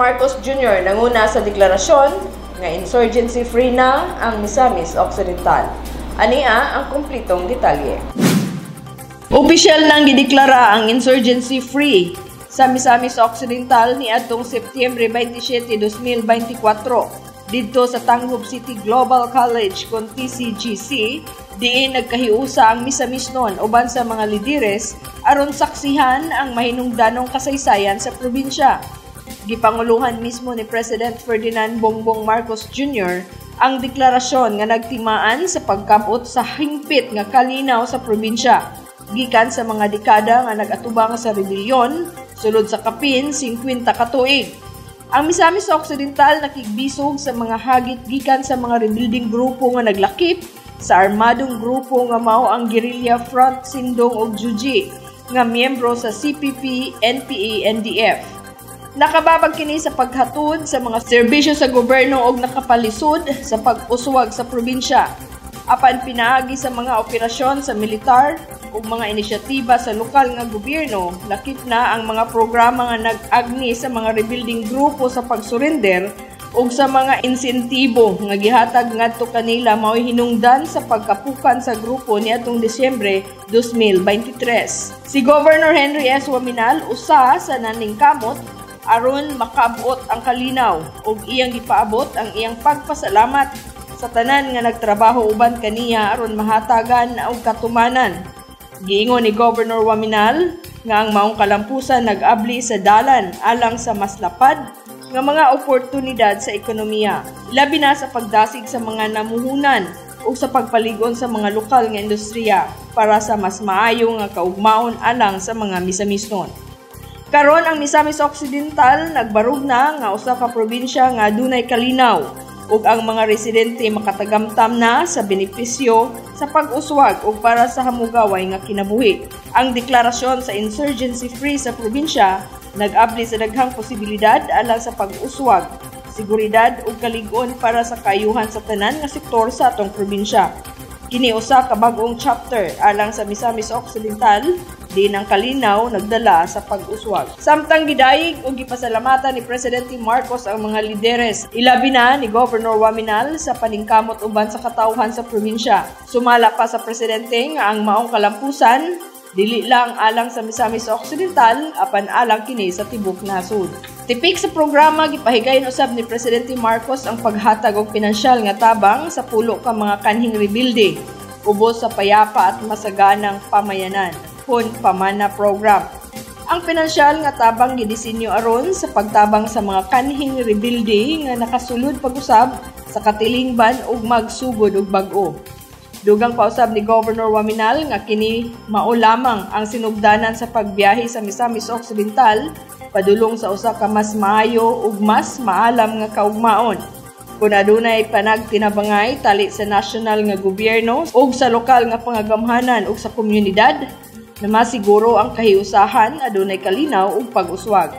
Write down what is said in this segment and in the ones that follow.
Marcos Jr. nanguna sa deklarasyon nga insurgency-free na ang Misamis Occidental. Ania ang kumplitong detalye. Opisyal nang gideklara ang insurgency-free sa Misamis Occidental niadtong Setyembre 27, 2024 didto sa Tangub City Global College kon TCGC, diin nagkahiusa ang Misamis noon uban sa mga lideres aron saksihan ang mahinungdanong kasaysayan sa probinsya. Gipanguluhan mismo ni President Ferdinand Bongbong Marcos Jr. ang deklarasyon nga nagtimaan sa pagkabot sa hingpit nga kalinaw sa probinsya gikan sa mga dekada nga nagatubang sa rebelyon sulod sa kapin 50 ka tuig. Ang Misamis Occidental nakigbisog sa mga hagit gikan sa mga rebuilding grupo nga naglakip sa armadong grupo nga mao ang Guerrilla Front Sindong ug Juji nga miyembro sa CPP, NPA, NDF. Nakababag kini sa paghatod sa mga serbisyo sa gobyerno og nakapalisod sa pag-uswag sa probinsya. Apan pinaagi sa mga operasyon sa militar ug mga inisyatiba sa lokal nga gobyerno, lakip na ang mga programa nga nag-agni sa mga rebuilding grupo sa pag-surrender ug sa mga insentibo nga gihatag ngadto kanila mao'y hinungdan sa pagkapukan sa grupo niadtong Disyembre 2023. Si Governor Henry S. Waminal usa sa naningkamot aron makaabot ang kalinaw ug iyang gipaabot ang iyang pagpasalamat sa tanan nga nagtrabaho uban kaniya aron mahatagan og katumanan. Giingon ni Governor Waminal nga ang maong kalampusan nag-abli sa dalan alang sa mas lapad nga mga oportunidad sa ekonomiya, labi na sa pagdasig sa mga namuhunan o sa pagpaligon sa mga lokal nga industriya para sa mas maayo nga kaugmaon alang sa mga Misamisnon. Karon ang Misamis Occidental nagbarug na nga usa ka probinsya nga adunay kalinaw ug ang mga residente makatagamtam na sa benepisyo sa pag-uswag ug para sa hamugaway nga kinabuhi. Ang deklarasyon sa insurgency-free sa probinsya nag-abli sa daghang posibilidad alang sa pag-uswag, seguridad ug kalig-on para sa kaayuhan sa tanan nga sektor sa atong probinsya. Kini usa ka bag-ong chapter alang sa Misamis Occidental, din ang kalinaw nagdala sa pag-uswag. Samtang gidayeg ug gipasalamatan ni Presidente Marcos ang mga lideres, ilabi na ni Governor Waminal sa paningkamot uban sa katawhan sa probinsya. Sumala pa sa presidente nga ang maong kalampusan dili lang alang sa Misamis Occidental apan alang kini sa tibok nasod. Tipik sa programa gipahigayon usab ni Presidente Marcos ang paghatag og pinansyal nga tabang sa pulo ka mga kanhing rebuilding ubos sa payapa at masaganang pamayanan. Pamana Program. Ang pinansyal nga tabang gidisenyo aron sa pagtabang sa mga kanhing rebuilding nga nakasulod pag-usab sa katilingban ug magsugod og bag-o. Dugang pausab ni Governor Waminal nga kini mao lamang ang sinugdanan sa pagbiyahe sa Misamis Occidental padulong sa usa ka mas maayo ug mas maalam nga kaugmaon. Kung adunay panagtinabangay tali sa nasyonal nga gobyerno ug sa lokal nga pangagamhanan ug sa komunidad, na masiguro ang kahiusahan adunay kalinaw ug pag-uswag.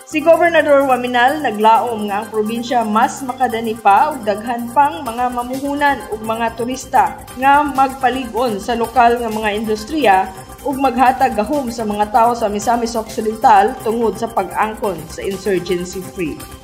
Si Gobernador Waminal naglaom nga ang probinsya mas makadani pa ug daghan pang mga mamuhunan ug mga turista nga magpalig-on sa lokal nga mga industriya ug maghatag gahom sa mga tawo sa Misamis Occidental tungod sa pag-angkon sa insurgency-free.